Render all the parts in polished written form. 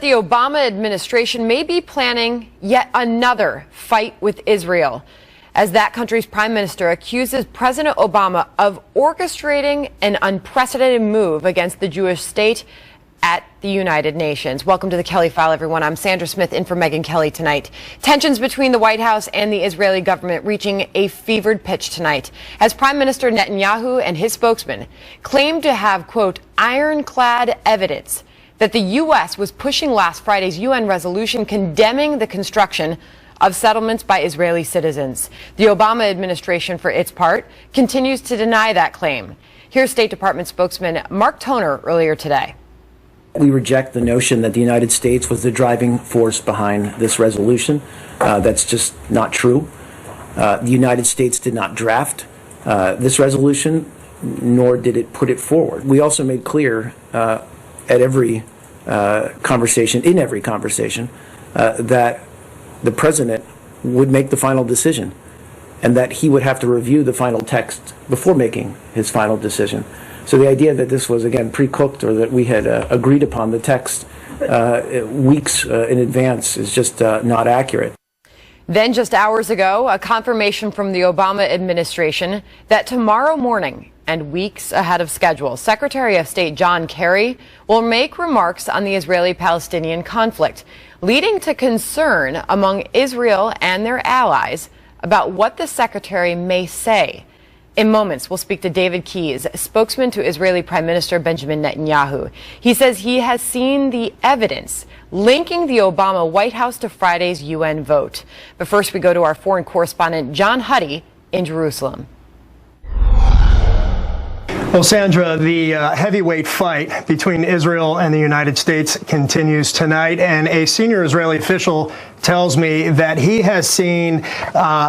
The Obama administration may be planning yet another fight with Israel, as that country's prime minister accuses President Obama of orchestrating an unprecedented move against the Jewish state at the United Nations. Welcome to the Kelly File, everyone. I'm Sandra Smith in for Megyn Kelly tonight. Tensions between the White House and the Israeli government reaching a fevered pitch tonight, as Prime Minister Netanyahu and his spokesman claim to have, quote, ironclad evidence that the U.S. was pushing last Friday's UN resolution condemning the construction of settlements by Israeli citizens. The Obama administration, for its part, continues to deny that claim. Here's State Department spokesman Mark Toner earlier today. We reject the notion that the United States was the driving force behind this resolution. That's just not true. The United States did not draft this resolution, nor did it put it forward. We also made clear at every conversation, that the president would make the final decision and that he would have to review the final text before making his final decision. So the idea that this was, again, pre-cooked or that we had agreed upon the text weeks in advance is just not accurate. Then just hours ago, a confirmation from the Obama administration that tomorrow morning and weeks ahead of schedule, Secretary of State John Kerry will make remarks on the Israeli-Palestinian conflict, leading to concern among Israel and their allies about what the secretary may say. In moments, we'll speak to David Keyes, spokesman to Israeli Prime Minister Benjamin Netanyahu. He says he has seen the evidence linking the Obama White House to Friday's UN vote. But first, we go to our foreign correspondent, John Huddy, in Jerusalem. Well, Sandra, the heavyweight fight between Israel and the United States continues tonight, and a senior Israeli official tells me that he has seen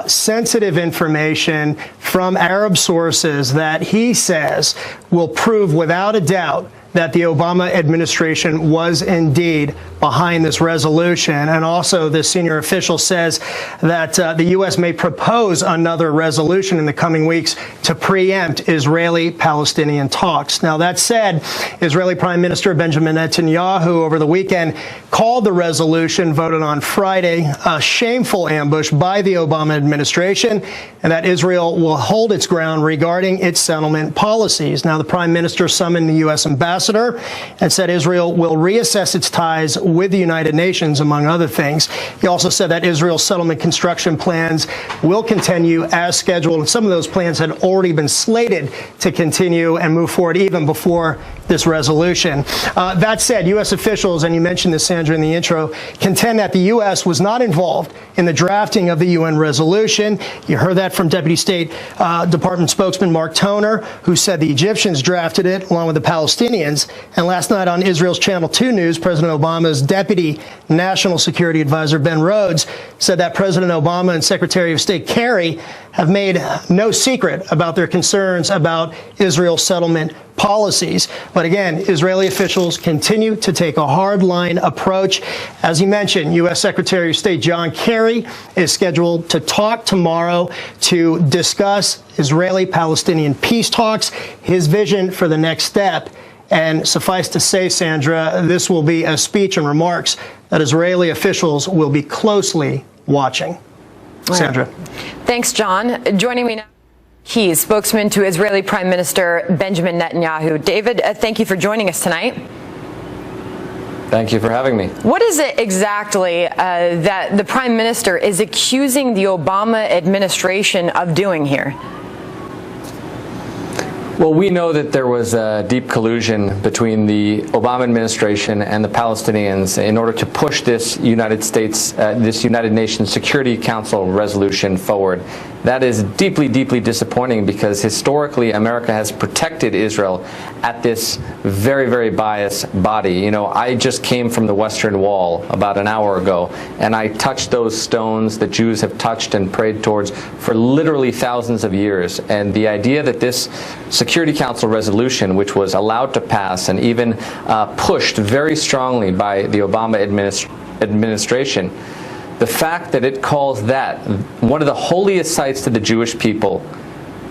sensitive information from Arab sources that he says will prove without a doubt that the Obama administration was indeed behind this resolution. And also, this senior official says that the U.S. may propose another resolution in the coming weeks to preempt Israeli-Palestinian talks. Now, that said, Israeli Prime Minister Benjamin Netanyahu over the weekend called the resolution voted on Friday a shameful ambush by the Obama administration, and that Israel will hold its ground regarding its settlement policies. Now, the Prime Minister summoned the U.S. ambassador and said Israel will reassess its ties with the United Nations, among other things. He also said that Israel's settlement construction plans will continue as scheduled, and some of those plans had already been slated to continue and move forward even before this resolution. That said, U.S. officials, and you mentioned this, Sandra, in the intro, contend that the U.S. was not involved in the drafting of the UN resolution. You heard that from Deputy State Department spokesman Mark Toner, who said the Egyptians drafted it along with the Palestinians. And last night on Israel's Channel 2 News, President Obama's Deputy National Security Advisor Ben Rhodes said that President Obama and Secretary of State Kerry have made no secret about their concerns about Israel's settlement policies. But again, Israeli officials continue to take a hard-line approach. As he mentioned, U.S. Secretary of State John Kerry is scheduled to talk tomorrow to discuss Israeli-Palestinian peace talks, his vision for the next step. And suffice to say, Sandra, this will be a speech and remarks that Israeli officials will be closely watching. Sandra. Thanks, John. Joining me now, Keyes, spokesman to Israeli Prime Minister Benjamin Netanyahu. David, thank you for joining us tonight. Thank you for having me. What is it exactly that the Prime Minister is accusing the Obama administration of doing here? Well, we know that there was a deep collusion between the Obama administration and the Palestinians in order to push this United Nations Security Council resolution forward. That is deeply, deeply disappointing because historically America has protected Israel at this very, very biased body. You know, I just came from the Western Wall about an hour ago, and I touched those stones that Jews have touched and prayed towards for literally thousands of years. And the idea that this Security Council resolution, which was allowed to pass and even pushed very strongly by the Obama administration, the fact that it calls that one of the holiest sites to the Jewish people,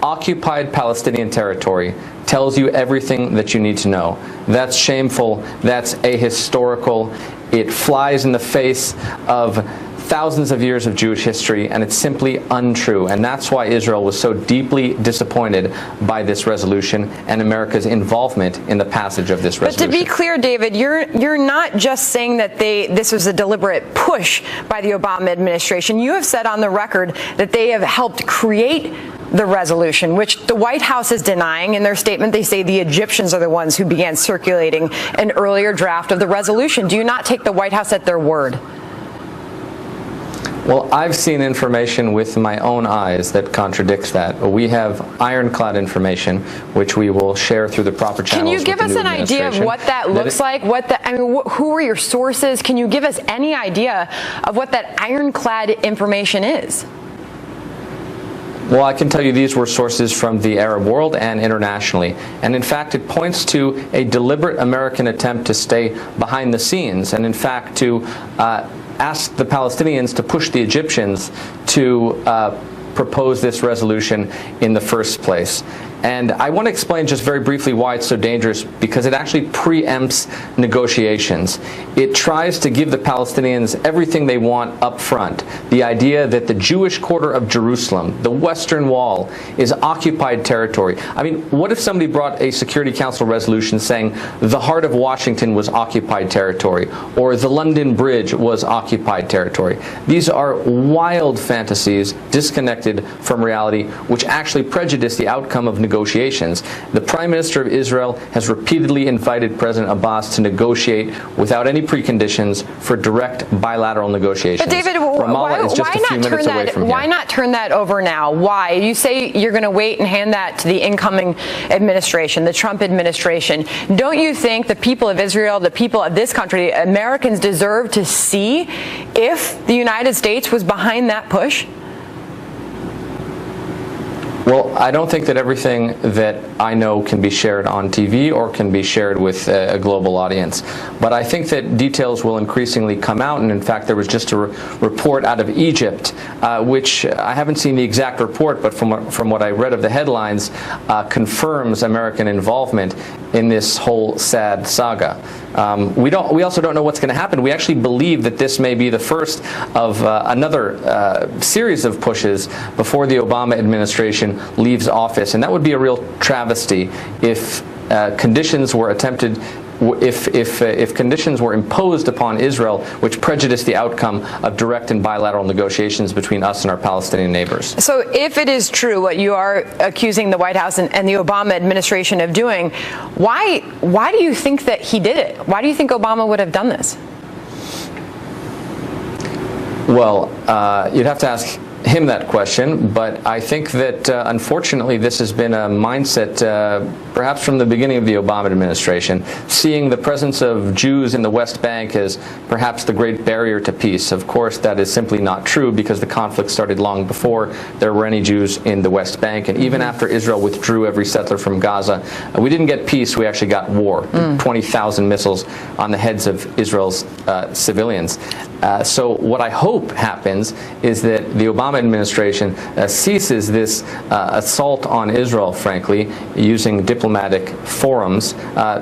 occupied Palestinian territory, tells you everything that you need to know. That's shameful. That's ahistorical. It flies in the face of thousands of years of Jewish history, and it's simply untrue. And that's why Israel was so deeply disappointed by this resolution and America's involvement in the passage of this resolution. But to be clear, David, you're not just saying that this was a deliberate push by the Obama administration. You have said on the record that they have helped create the resolution, which the White House is denying. In their statement, they say the Egyptians are the ones who began circulating an earlier draft of the resolution. Do you not take the White House at their word? Well, I've seen information with my own eyes that contradicts that. We have ironclad information, which we will share through the proper channels. Can you give us an idea of what that looks like? Who are your sources? Can you give us any idea of what that ironclad information is? Well, I can tell you these were sources from the Arab world and internationally. And in fact, it points to a deliberate American attempt to stay behind the scenes and, in fact, to ask the Palestinians to push the Egyptians to propose this resolution in the first place. And I want to explain just very briefly why it's so dangerous, because it actually preempts negotiations. It tries to give the Palestinians everything they want up front. The idea that the Jewish quarter of Jerusalem, the Western Wall, is occupied territory. I mean, what if somebody brought a Security Council resolution saying the heart of Washington was occupied territory, or the London Bridge was occupied territory? These are wild fantasies disconnected from reality, which actually prejudice the outcome of negotiations. The Prime Minister of Israel has repeatedly invited President Abbas to negotiate without any preconditions for direct bilateral negotiations. But David, Ramallah is just a few minutes away from here. Why not turn that over now? Why? You say you're going to wait and hand that to the incoming administration, the Trump administration. Don't you think the people of Israel, the people of this country, Americans deserve to see if the United States was behind that push? Well, I don't think that everything that I know can be shared on TV or can be shared with a global audience. But I think that details will increasingly come out. And in fact, there was just a report out of Egypt, which I haven't seen the exact report, but from what I read of the headlines, confirms American involvement in this whole sad saga. We also don't know what's going to happen. We actually believe that this may be the first of another series of pushes before the Obama administration leaves office, and that would be a real travesty if conditions were attempted. If conditions were imposed upon Israel which prejudiced the outcome of direct and bilateral negotiations between us and our Palestinian neighbors. So if it is true what you are accusing the White House and the Obama administration of doing, why do you think that he did it? Why do you think Obama would have done this? Well, you'd have to ask him that question, but I think that unfortunately this has been a mindset perhaps from the beginning of the Obama administration, seeing the presence of Jews in the West Bank as perhaps the great barrier to peace. Of course, that is simply not true, because the conflict started long before there were any Jews in the West Bank, and even after Israel withdrew every settler from Gaza, we didn't get peace, we actually got war. 20,000 missiles on the heads of Israel's civilians. So what I hope happens is that the Obama administration ceases this assault on Israel, frankly, using diplomatic forums,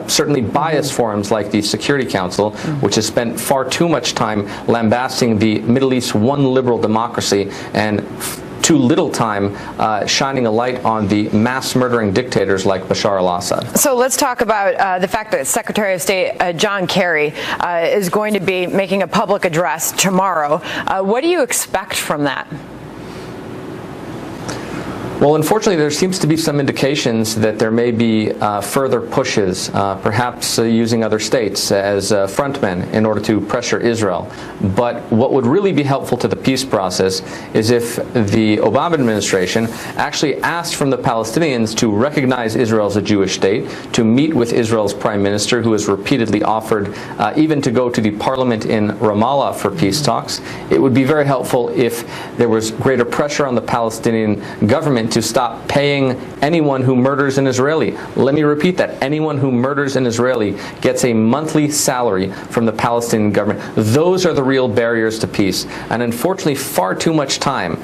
certainly biased forums like the Security Council, which has spent far too much time lambasting the Middle East's one liberal democracy and too little time shining a light on the mass murdering dictators like Bashar al-Assad. So let's talk about the fact that Secretary of State John Kerry is going to be making a public address tomorrow. What do you expect from that? Well, unfortunately, there seems to be some indications that there may be further pushes, perhaps using other states as frontmen in order to pressure Israel. But what would really be helpful to the peace process is if the Obama administration actually asked from the Palestinians to recognize Israel as a Jewish state, to meet with Israel's prime minister, who has repeatedly offered even to go to the parliament in Ramallah for peace talks. It would be very helpful if there was greater pressure on the Palestinian government to stop paying anyone who murders an Israeli. Let me repeat that. Anyone who murders an Israeli gets a monthly salary from the Palestinian government. Those are the real barriers to peace. And unfortunately, far too much time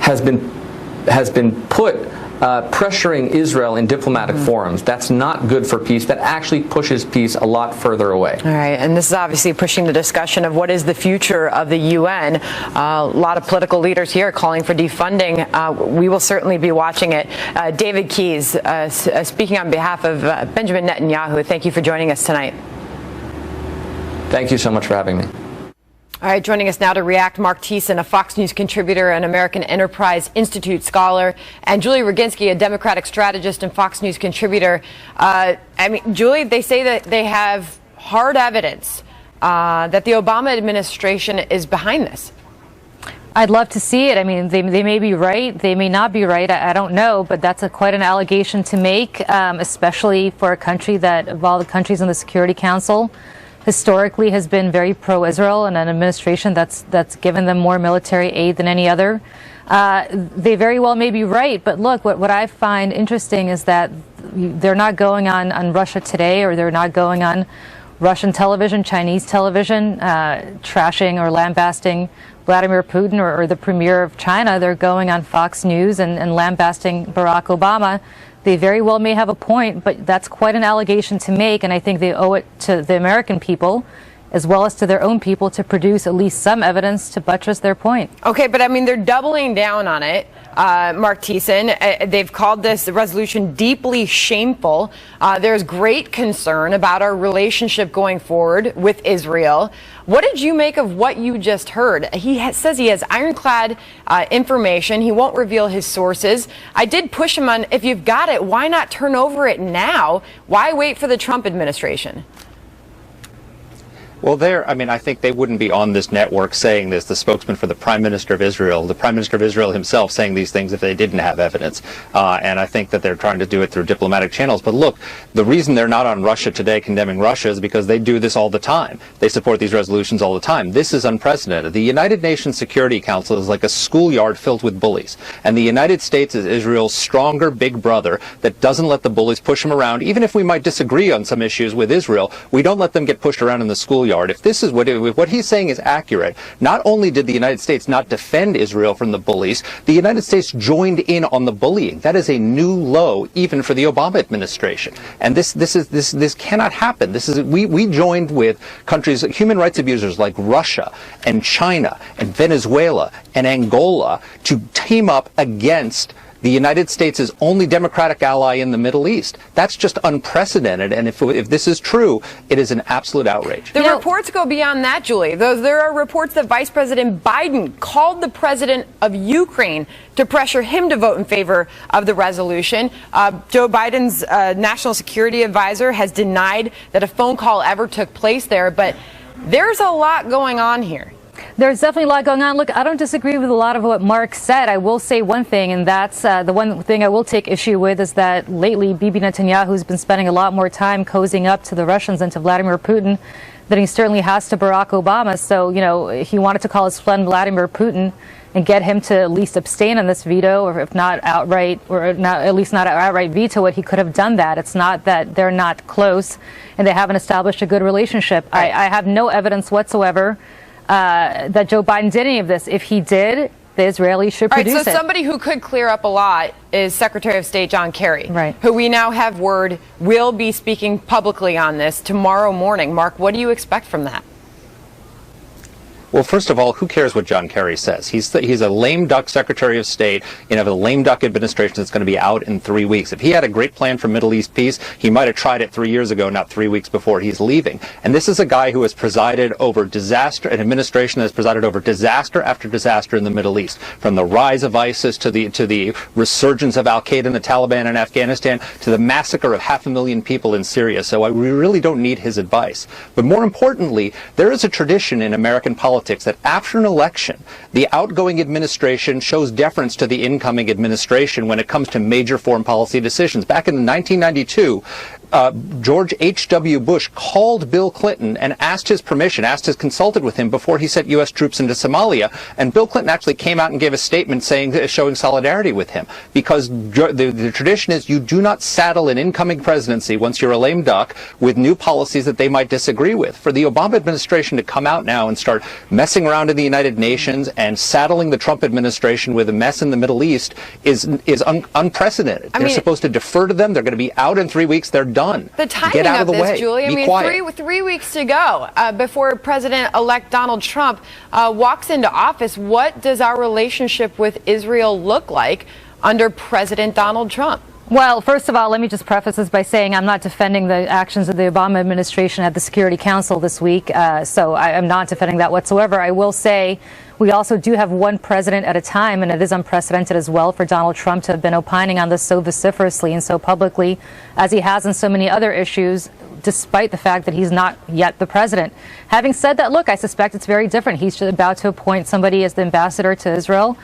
has been put pressuring Israel in diplomatic forums. That's not good for peace. That actually pushes peace a lot further away. All right, and this is obviously pushing the discussion of what is the future of the UN. A lot of political leaders here calling for defunding. We will certainly be watching it. David Keyes, speaking on behalf of Benjamin Netanyahu, thank you for joining us tonight. Thank you so much for having me. All right, joining us now to react, Mark Thiessen, a Fox News contributor and American Enterprise Institute scholar, and Julie Roginski, a Democratic strategist and Fox News contributor. Julie, they say that they have hard evidence that the Obama administration is behind this. I'd love to see it. I mean, they may be right. They may not be right. I don't know. But that's quite an allegation to make, especially for a country that, of all the countries in the Security Council, historically has been very pro-Israel, and an administration that's given them more military aid than any other. They very well may be right, but look, what I find interesting is that they're not going on Russia Today, or they're not going on Russian television, Chinese television, trashing or lambasting Vladimir Putin or the premier of China. They're going on Fox News and lambasting Barack Obama. They very well may have a point, but that's quite an allegation to make, and I think they owe it to the American people as well as to their own people to produce at least some evidence to buttress their point. Okay, but I mean, they're doubling down on it. Mark Thiessen, they've called this resolution deeply shameful. There's great concern about our relationship going forward with Israel. What did you make of what you just heard? He says he has ironclad information. He won't reveal his sources. I did push him on, if you've got it, why not turn over it now? Why wait for the Trump administration? Well, I think they wouldn't be on this network saying this, the spokesman for the Prime Minister of Israel himself saying these things if they didn't have evidence. And I think that they're trying to do it through diplomatic channels. But look, the reason they're not on Russia Today condemning Russia is because they do this all the time. They support these resolutions all the time. This is unprecedented. The United Nations Security Council is like a schoolyard filled with bullies. And the United States is Israel's stronger big brother that doesn't let the bullies push them around. Even if we might disagree on some issues with Israel, we don't let them get pushed around in the schoolyard. If this is what he's saying is accurate, not only did the United States not defend Israel from the bullies, the United States joined in on the bullying. That is a new low, even for the Obama administration. And this cannot happen. We joined with countries, human rights abusers like Russia and China and Venezuela and Angola to team up against the United States' only democratic ally in the Middle East. That's just unprecedented, and if this is true, it is an absolute outrage. The reports go beyond that, Julie. There are reports that Vice President Biden called the president of Ukraine to pressure him to vote in favor of the resolution. Joe Biden's national security advisor has denied that a phone call ever took place there, but there's a lot going on here. There's definitely a lot going on. Look, I don't disagree with a lot of what Mark said. I will say one thing, and that's the one thing I will take issue with is that lately Bibi Netanyahu's been spending a lot more time cozying up to the Russians and to Vladimir Putin than he certainly has to Barack Obama. So, he wanted to call his friend Vladimir Putin and get him to at least abstain on this veto, or if not outright, or not, at least not outright veto it, he could have done that. It's not that they're not close and they haven't established a good relationship. I have no evidence whatsoever that Joe Biden did any of this. If he did, the Israelis should produce it. So somebody who could clear up a lot is Secretary of State John Kerry, right, who we now have word will be speaking publicly on this tomorrow morning. Mark, what do you expect from that? Well, first of all, who cares what John Kerry says? He's a lame duck Secretary of State in a lame duck administration that's going to be out in 3 weeks. If he had a great plan for Middle East peace, he might have tried it 3 years ago, not 3 weeks before he's leaving. And this is a guy who has presided over disaster, an administration that has presided over disaster after disaster in the Middle East, from the rise of ISIS to the resurgence of Al-Qaeda and the Taliban in Afghanistan to the massacre of 500,000 people in Syria. So we really don't need his advice. But more importantly, there is a tradition in American politics that after an election, the outgoing administration shows deference to the incoming administration when it comes to major foreign policy decisions. Back in 1992, George H.W. Bush called Bill Clinton and asked his permission, consulted with him before he sent U.S. troops into Somalia. And Bill Clinton actually came out and gave a statement showing solidarity with him, because the tradition is you do not saddle an incoming presidency once you're a lame duck with new policies that they might disagree with. For the Obama administration to come out now and start messing around in the United Nations and saddling the Trump administration with a mess in the Middle East is unprecedented. They're supposed to defer to them. They're going to be out in 3 weeks. They're done. The timing Get out of the this, way. Julie, Be quiet. three weeks to go before President-elect Donald Trump walks into office. What does our relationship with Israel look like under President Donald Trump? Well, first of all, let me just preface this by saying I'm not defending the actions of the Obama administration at the Security Council this week, so I am not defending that whatsoever. I will say we also do have one president at a time, and it is unprecedented as well for Donald Trump to have been opining on this so vociferously and so publicly as he has on so many other issues, despite the fact that he's not yet the president. Having said that, look, I suspect it's very different. He's about to appoint somebody as the ambassador to Israel,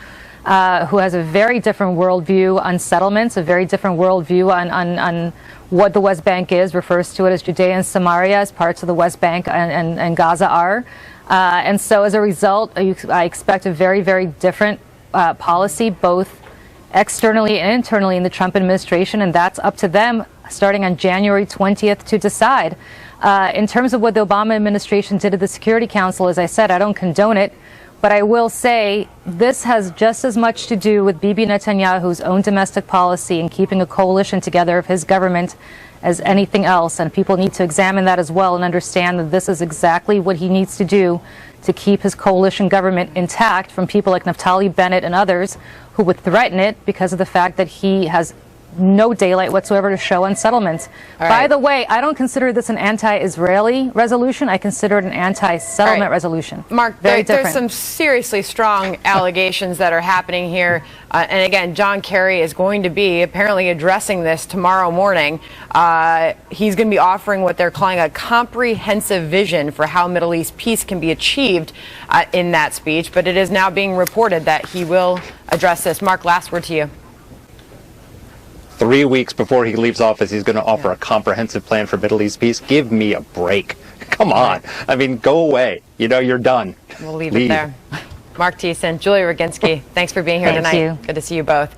who has a very different worldview on settlements, a very different worldview on what the West Bank is, refers to it as Judea and Samaria, as parts of the West Bank and Gaza are. And so as a result, I expect a very, very different policy, both externally and internally in the Trump administration, and that's up to them starting on January 20th to decide. In terms of what the Obama administration did at the Security Council, as I said, I don't condone it. But I will say this has just as much to do with Bibi Netanyahu's own domestic policy and keeping a coalition together of his government as anything else. And people need to examine that as well and understand that this is exactly what he needs to do to keep his coalition government intact from people like Naftali Bennett and others who would threaten it because of the fact that he has no daylight whatsoever to show on settlements. By the way, I don't consider this an anti-Israeli resolution. I consider it an anti-settlement resolution. Mark, there's some seriously strong allegations that are happening here. And again, John Kerry is going to be apparently addressing this tomorrow morning. He's going to be offering what they're calling a comprehensive vision for how Middle East peace can be achieved in that speech. But it is now being reported that he will address this. Mark, last word to you. 3 weeks before he leaves office, he's going to offer a comprehensive plan for Middle East peace. Give me a break. Come on. I mean, go away. You know, you're done. We'll leave it there. Mark Thiessen, Julie Roginski, thanks for being here tonight. Thank you. Good to see you both.